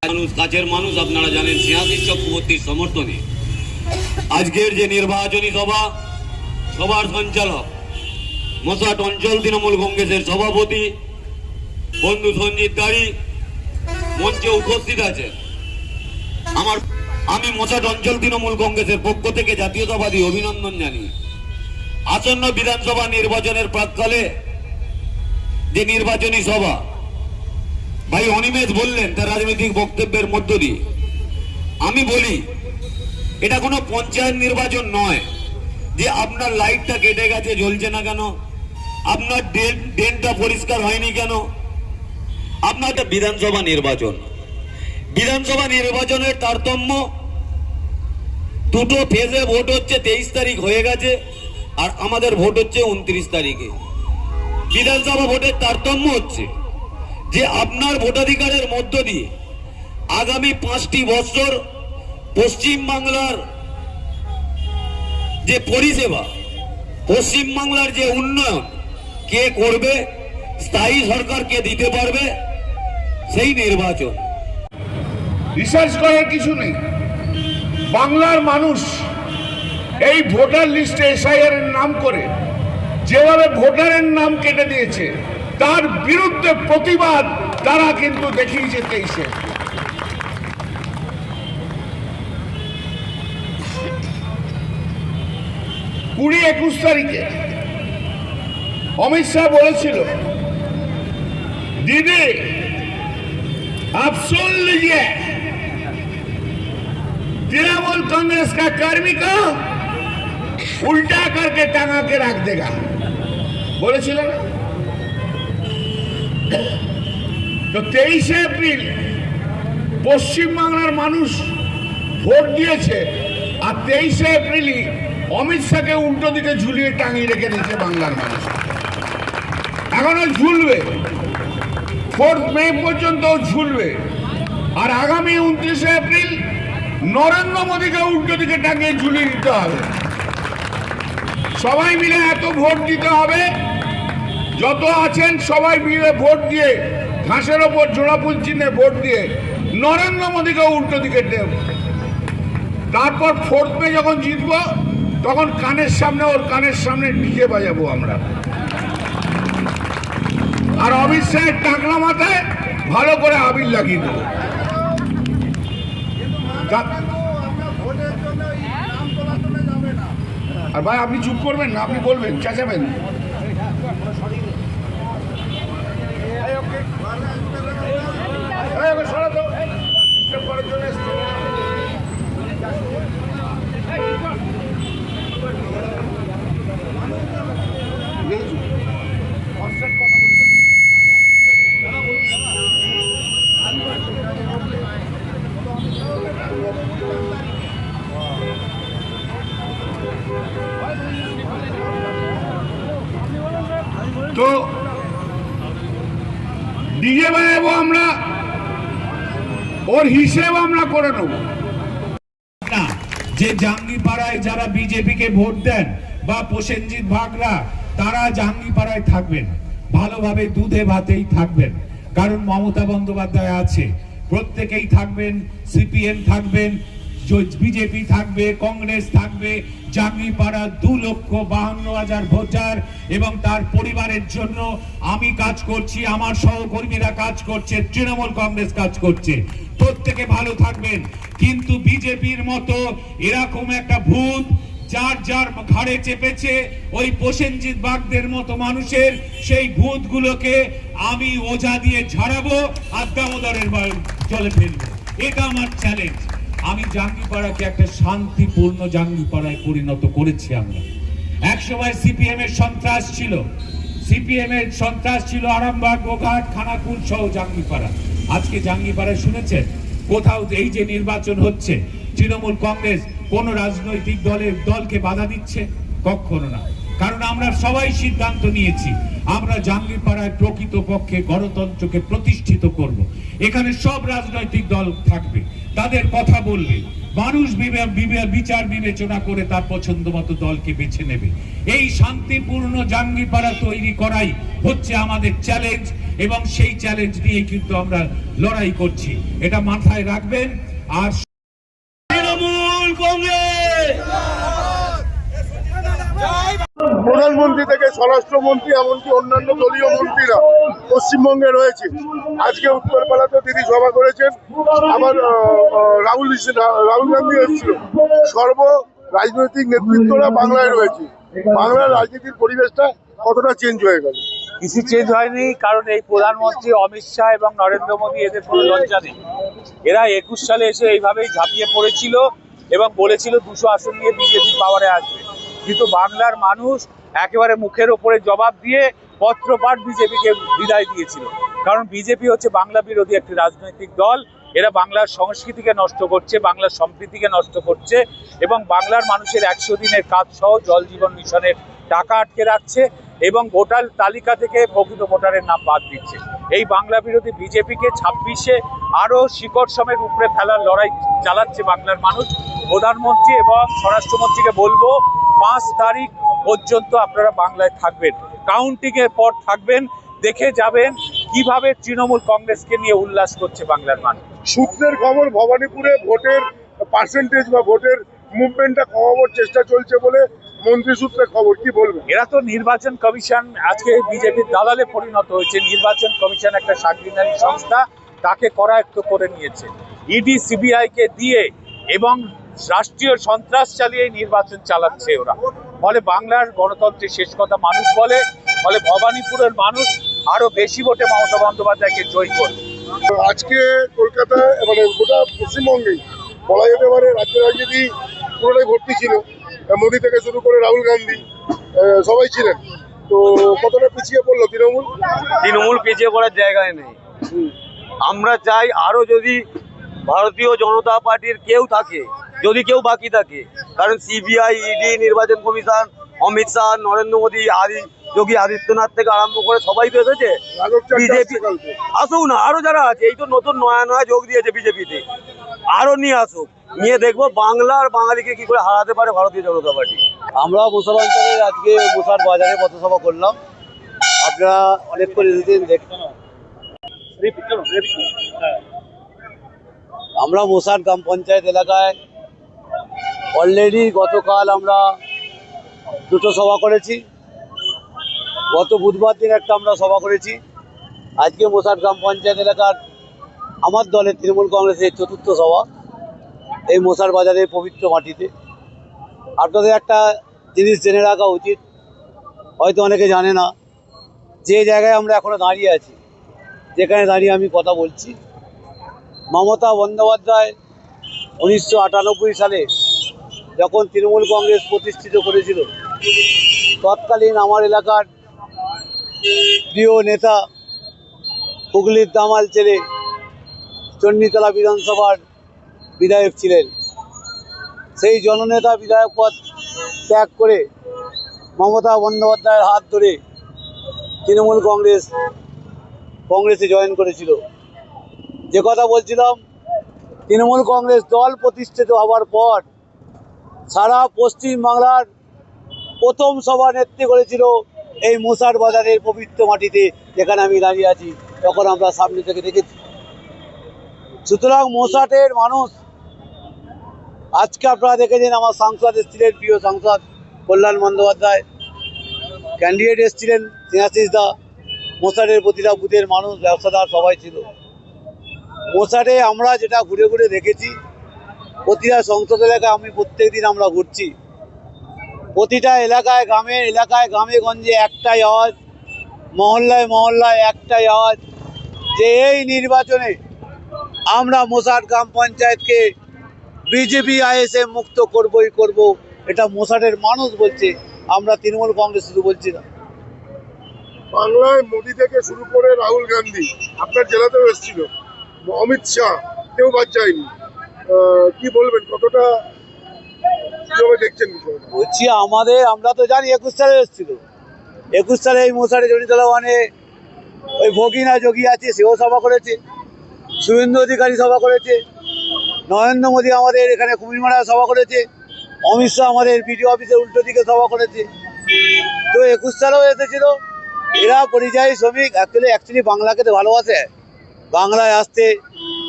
কাছের মানুষ আপনারা জানেন সিয়াসী চক্রবর্তীর সমর্থনে আজকের যে নির্বাচনী সভার সঞ্চালক মশাট অঞ্চল তৃণমূল কংগ্রেসের সভাপতি বন্ধু সঞ্জিত দাড়ি মঞ্চে উপস্থিত আছে। আমি মশাট অঞ্চল তৃণমূল কংগ্রেসের পক্ষ থেকে জাতীয়তাবাদী অভিনন্দন জানিয়ে আসন্ন বিধানসভা নির্বাচনের প্রাক্কালে যে নির্বাচনী সভা ভাই অনিমেষ বললেন তার রাজনৈতিক বক্তব্যের মধ্য দিয়ে, আমি বলি এটা কোনো পঞ্চায়েত নির্বাচন নয় যে আপনার লাইটটা কেটে গেছে জ্বলছে না কেন, আপনার ড্রেনটা পরিষ্কার হয়নি কেন। আপনার একটা বিধানসভা নির্বাচনের তারতম্য দুটো ফেজে ভোট হচ্ছে, 23 তারিখ হয়ে গেছে আর আমাদের ভোট হচ্ছে 29 তারিখে। বিধানসভা ভোটের তারতম্য হচ্ছে যে আপনার ভোটাধিকারের মধ্য দিয়ে আগামী 5টি বছর পশ্চিমবাংলার যে পরিষেবা, পশ্চিমবাংলার যে উন্নয়ন কে করবে, স্থায়ী সরকার কে দিতে পারবে, সেই নির্বাচন। রিসার্চ করার কিছু নেই। বাংলার মানুষ এই ভোটার লিস্টে এসআইআর এর নাম করে যেভাবে ভোটারের নাম কেটে দিয়েছে তার বিরুদ্ধে প্রতিবাদ তারা কিন্তু দেখিয়েছে 23-এ। কুড়ি 21 তারিখে অমিত শাহ বলেছিল, दीदी आप सुन लीजिए, तृणमूल कांग्रेस का कर्मी को उल्टा करके टांगा के रख देगा, বলেছিল না? তো 23 এপ্রিল পশ্চিমবাংলার মানুষ ভোট দিয়েছে আর 23 এপ্রিলই অমিত শাহকে উল্টো দিকে ঝুলিয়ে টাঙিয়ে রেখে দিয়েছে বাংলার মানুষ। এখনো ঝুলবে, 4 মে পর্যন্ত ঝুলবে। আর আগামী 29 এপ্রিল নরেন্দ্র মোদীকে উল্টো দিকে টাঙিয়ে ঝুলিয়ে দিতে হবে। সবাই মিলে এত ভোট দিতে হবে, যত আছেন সবাই মিলে ভোট দিয়ে ঘাসের ওপর জোড়াফুল চিহ্নে ভোট দিয়ে নরেন্দ্র মোদীকে উল্টো দিকে দেব। তারপর 4 মে যখন জিতবো তখন ওর কানের সামনে ডিজে বাজাবো আমরা। আর অমিত শাহের টাকলা মাথায় ভালো করে আবির লাগিয়ে দেবো। আর ভাই আপনি চুপ করবেন না, আপনি বলবেন, চেঁচাবেন। তো ডিজে বাজাবো আমরা, ওর হিসেব আমরা করে নেব না। যে জাঙ্গিপাড়ায় যারা বিজেপিকে ভোট দেন বা প্রসেনজিৎ ভাগরা, তারা জাঙ্গিপাড়ায় থাকবেন, ভালোভাবে দুধে ভাতেই থাকবেন। কারণ মমতা বন্দ্যোপাধ্যায় আছে, প্রত্যেকেই থাকবেন, সিপিএম থাকবেন, বিজেপি থাকবে, কংগ্রেস থাকবে। জাঙ্গিপাড়া 2,52,000 ভোটার এবং তার পরিবারের জন্য আমি কাজ করছি, আমার সহকর্মীরা কাজ করছে, তৃণমূল কংগ্রেস কাজ করছে। প্রত্যেকে ভালো থাকবেন। কিন্তু বিজেপির মতো এরকম একটা ভূত যার ঘাড়ে চেপেছে ওই প্রসেনজিৎ বাগদের মতো মানুষের, সেই ভূতগুলোকে আমি ওঝা দিয়ে ঝাড়াবো আর দামোদরের জলে ফেলবো। এটা আমার চ্যালেঞ্জ। আমি জাঙ্গিপাড়াকে একটা শান্তিপূর্ণ জাঙ্গিপাড়ায় পরিণত করেছি। আমরা একসময় সিপিএম এর সন্ত্রাস ছিল আরামবাগ, গোঘাট, খানাকুল সহ জাঙ্গিপাড়া। আজকে জাঙ্গিপাড়ায় শুনেছেন কোথাও এই যে নির্বাচন হচ্ছে, তৃণমূল কংগ্রেস কোন রাজনৈতিক দলকে বাধা দিচ্ছে? কখনো না। কারণ আমরা সবাই সিদ্ধান্ত নিয়েছি আমরা জাঙ্গিপাড়ায় প্রকৃতপক্ষে গণতন্ত্রকে প্রতিষ্ঠিত করব। এখানে সব রাজনৈতিক দল থাকবে, তাদের কথা বলবে, মানুষ বিচার বিবেচনা করে তার পছন্দ মতো দলকে বেছে নেবে। এই শান্তিপূর্ণ জাঙ্গিপাড়া তৈরি করাই হচ্ছে আমাদের চ্যালেঞ্জ। এবং সেই চ্যালেঞ্জ নিয়ে কিন্তু আমরা লড়াই করছি, এটা মাথায় রাখবেন। আর তৃণমূল কংগ্রেস, প্রধানমন্ত্রী থেকে স্বরাষ্ট্রমন্ত্রী এমনকি অন্যান্য দলীয় মন্ত্রীরা পশ্চিমবঙ্গে রয়েছে। আজকে উত্তরপাড়াতে দিদি সভা করেছেন, আবার রাহুল গান্ধী এসেছিল। সর্ব রাজনৈতিক নেতৃত্বরা বাংলায় রয়েছে। বাংলার রাজনীতির পরিবেশটা কতটা চেঞ্জ হয়ে গেল? কিছু চেঞ্জ হয়নি, কারণ এই প্রধানমন্ত্রী অমিত শাহ এবং নরেন্দ্র মোদী এদের কোনো লজ্জা নেই। এরা 21 সালে এসে এইভাবেই ঝাঁপিয়ে পড়েছিল এবং বলেছিল 200 আসন নিয়ে বিজেপি পাওয়ারে আসবে, কিন্তু বাংলার মানুষ একেবারে মুখের ওপরে জবাব দিয়ে পত্রপাঠ বিজেপিকে বিদায় দিয়েছিল। কারণ বিজেপি হচ্ছে বাংলা বিরোধী একটি রাজনৈতিক দল। এরা বাংলার সংস্কৃতিকে নষ্ট করছে, বাংলার সম্প্রীতিকে নষ্ট করছে এবং বাংলার মানুষের 100 দিনের কাজ সহ জল জীবন মিশনের টাকা আটকে রাখছে এবং ভোটার তালিকা থেকে প্রকৃত ভোটারের নাম বাদ দিচ্ছে। এই বাংলা বিরোধী বিজেপিকে 26-এ আরও শিকড় সমেত উপরে ফেলার লড়াই চালাচ্ছে বাংলার মানুষ। প্রধানমন্ত্রী এবং স্বরাষ্ট্রমন্ত্রীকে বলবো 5 তারিখ পর্যন্ত আপনারা বাংলায় থাকবেন, কাউন্টিংয়ের পর থাকবেন, দেখে যাবেন কিভাবে তৃণমূল কংগ্রেসকে নিয়ে উল্লাস করছে বাংলার মানুষ। সূত্রের খবর, ভবানীপুরে ভোটের পার্সেন্টেজ বা ভোটের মুভমেন্টটা কমানোর চেষ্টা চলছে বলে মন্ত্রী সূত্রের খবর, কি বলবেন? এরা তো নির্বাচন কমিশন আজকে বিজেপির দালালে পরিণত হয়েছে। নির্বাচন কমিশন একটা সাংবিধানিক সংস্থা, তাকে করায়ত্ত করে নিয়েছে। ইডি সিবিআইকে দিয়ে এবং রাষ্ট্রীয় সন্ত্রাস চালিয়ে নির্বাচন চালাচ্ছে ওরা। ফলে বাংলার গণতন্ত্রের শেষ কথা মানুষ বলে, ফলে ভবানীপুরের মানুষ আরো বেশি ভোটে মমতা বন্দ্যোপাধ্যায়কে জয়ী করবে। আজকে কলকাতায় মানে গোটা পশ্চিমবঙ্গেই বলা যেতে পারে রাজ্য রাজনীতি পুরোটাই ভর্তি ছিল। মোদী থেকে শুরু করে রাহুল গান্ধী সবাই ছিলেন। তো কতটা পিছিয়ে পড়লো তৃণমূল? তৃণমূল পিছিয়ে পড়ার জায়গায় নেই। আমরা চাই আরো যদি ভারতীয় জনতা পার্টির কেউ থাকে, যদি কেউ বাকি থাকে, কারণ সিবিআই, ইডি, নির্বাচন কমিশন, অমিত শাহ, নরেন্দ্র মোদী, যোগী আদিত্যনাথ থেকে আরম্ভ করে সবাই তো এসেছে। বিজেপি আসুক না, আরো যারা আছে, এই তো নতুন নয়া যোগ দিয়েছে বিজেপিতে, আরো নিয়ে আসুক, নিয়ে দেখবো বাংলার বাঙালিকে কি করে হারাতে পারে ভারতীয় জনতা পার্টি। আমরা মুসলমানদের আজকে মুসার বাজারে পথসভা করলাম। আপনারা অনেক করে এসেছেন দেখুন। আমরা মোসার গ্রাম পঞ্চায়েত এলাকায় অলরেডি গতকাল আমরা 2টো সভা করেছি। গত বুধবার দিন একটা আমরা সভা করেছি। আজকে মোসার গ্রাম পঞ্চায়েত এলাকার আমার দলের তৃণমূল কংগ্রেসের 4র্থ সভা এই মোসার বাজারের পবিত্র মাটিতে। আপনাদের একটা জিনিস জেনে রাখা উচিত, হয়তো অনেকে জানে না, যে জায়গায় আমরা এখনো দাঁড়িয়ে আছি, যেখানে দাঁড়িয়ে আমি কথা বলছি, মমতা বন্দ্যোপাধ্যায় 1998 সালে যখন তৃণমূল কংগ্রেস প্রতিষ্ঠিত করেছিল, তৎকালীন আমার এলাকার প্রিয় নেতা হুগলির দামাল ছেলে চণ্ডীতলা বিধানসভার বিধায়ক ছিলেন। সেই জননেতা বিধায়ক পদ ত্যাগ করে মমতা বন্দ্যোপাধ্যায়ের হাত ধরে তৃণমূল কংগ্রেসে জয়েন করেছিল। যে কথা বলছিলাম, তৃণমূল কংগ্রেস দল প্রতিষ্ঠিত হওয়ার পর সারা পশ্চিম বাংলার প্রথম সভানেত্রী করেছিল এই মোসার বাজারের পবিত্র মাটিতে, যেখানে আমি দাঁড়িয়ে আছি, তখন আমরা সামনে থেকে দেখেছি। সুতরাং মোসাটের মানুষ, আজকে আপনারা দেখেছেন আমার সাংসদ এসেছিলেন, প্রিয় সাংসদ কল্যাণ বন্দ্যোপাধ্যায়, ক্যান্ডিডেট এসেছিলেন স্নেহাশিস দা, মোসাটের প্রতিটা বুথের মানুষ, ব্যবসাদার সবাই ছিল। মোসাটে আমরা যেটা ঘুরে ঘুরে দেখেছি, প্রতিটা সংসদ এলাকায় আমি প্রত্যেক দিন আমরা ঘুরছি, প্রতিটা এলাকায় গ্রামে গঞ্জে একটাই আওয়াজ, মহল্লায় মহল্লায় একটাই আওয়াজ, যে এই নির্বাচনে আমরা মোসাট গ্রাম পঞ্চায়েতকে বিজেপি আইএসএফ মুক্ত করবই করব। এটা মোসাটের মানুষ বলছে, আমরা তৃণমূল কংগ্রেস শুধু বলছি না। বাংলায় মোদী থেকে শুরু করে রাহুল গান্ধী আপনার জেলাতেও এসেছিল, অমিত শাহ, কেউ বাদ যায়নি। কি বলবেন, কতটা কিভাবে দেখছেন বিষয়টা? বলছি আমরা তো জানি 21 সালে এসেছিল, 21 সালে এই মোসাটে চণ্ডীতলা ওয়ানে ওই ভগিনা যোগী আছে, সেও সভা করেছে, শুভেন্দু অধিকারী সভা করেছে, নরেন্দ্র মোদী আমাদের এখানে কুমিরমারায় সভা করেছে, অমিত শাহ আমাদের বিডিও অফিসের উল্টো দিকে সভা করেছে। তো 21 সালেও এসেছিল, এরা পরিযায়ী শ্রমিক অ্যাকচুয়ালি বাংলাকে তো ভালোবাসে, বাংলায় আসতে,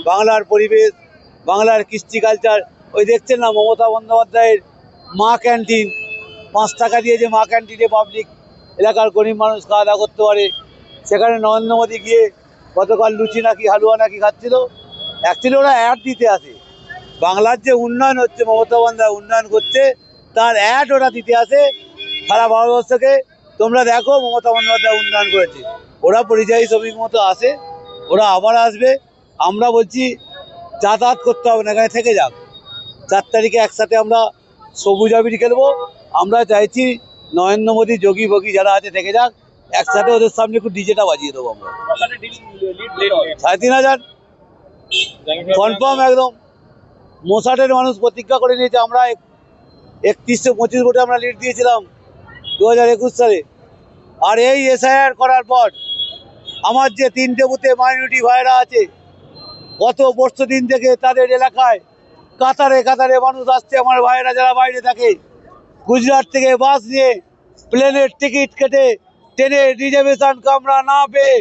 বাংলার পরিবেশ, বাংলার কৃষ্টি কালচার। ওই দেখছেন না মমতা বন্দ্যোপাধ্যায়ের মা ক্যান্টিন, 5 টাকা দিয়ে যে মা ক্যান্টিনে পাবলিক এলাকার গরিব মানুষ খাওয়া দাওয়া করতে পারে, সেখানে নরেন্দ্র মোদী গিয়ে গতকাল লুচি নাকি হালুয়া নাকি খাচ্ছিল। অ্যাকচুয়ালি ওরা অ্যাড দিতে আসে, বাংলার যে উন্নয়ন হচ্ছে, মমতা বন্দ্যোপাধ্যায় উন্নয়ন করছে তার অ্যাড ওরা দিতে আসে সারা ভারতবর্ষকে। তোমরা দেখো মমতা বন্দ্যোপাধ্যায় উন্নয়ন করেছে, ওরা পরিযায়ী শ্রমিক মতো আসে, ওরা আবার আসবে। আমরা বলছি যাতায়াত করতে হবে না, এখানে থেকে যাক। 4 তারিখে একসাথে আমরা সবুজ আবির খেলবো। আমরা চাইছি নরেন্দ্র মোদী, যোগী ভোগী যারা আছে থেকে যাক, একসাথে ওদের সামনে একটু ডিজেটা বাজিয়ে দেবো আমরা। 3,500 কনফার্ম একদম। মোসাটের মানুষ প্রতিজ্ঞা করে নিয়েছে, আমরা 3125 ভোটে আমরা লিড দিয়েছিলাম 2021 সালে। আর এই এসআইআর করার পর আমার যে 3টে বুথে মাইনরিটি ভাইরা আছে, গত বর্ষ দিন থেকে তাদের এলাকায় কাতারে কাতারে মানুষ আসছে। আমার ভাইরা যারা বাইরে থাকে, গুজরাট থেকে বাস নিয়ে, প্লেনের টিকিট কেটে, ট্রেনের রিজার্ভেশন কামরা না পেয়ে,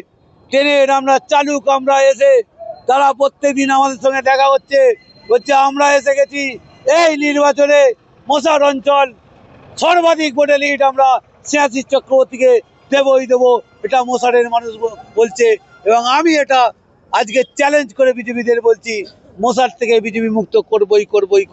ট্রেনের আমরা চালু কামরা এসে তারা প্রত্যেকদিন আমাদের সঙ্গে দেখা হচ্ছে, বলছে আমরা এসে গেছি এই নির্বাচনে মশার অঞ্চল সর্বাধিক ভোটে লিড আমরা স্নেহাশিস চক্রবর্তীকে দেবই দেবো, এটা মশারের মানুষ বলছে। এবং আমি এটা আজকে চ্যালেঞ্জ করে বিজেপিদের বলছি, মশার থেকে বিজেপি মুক্ত করবই করবই করবো।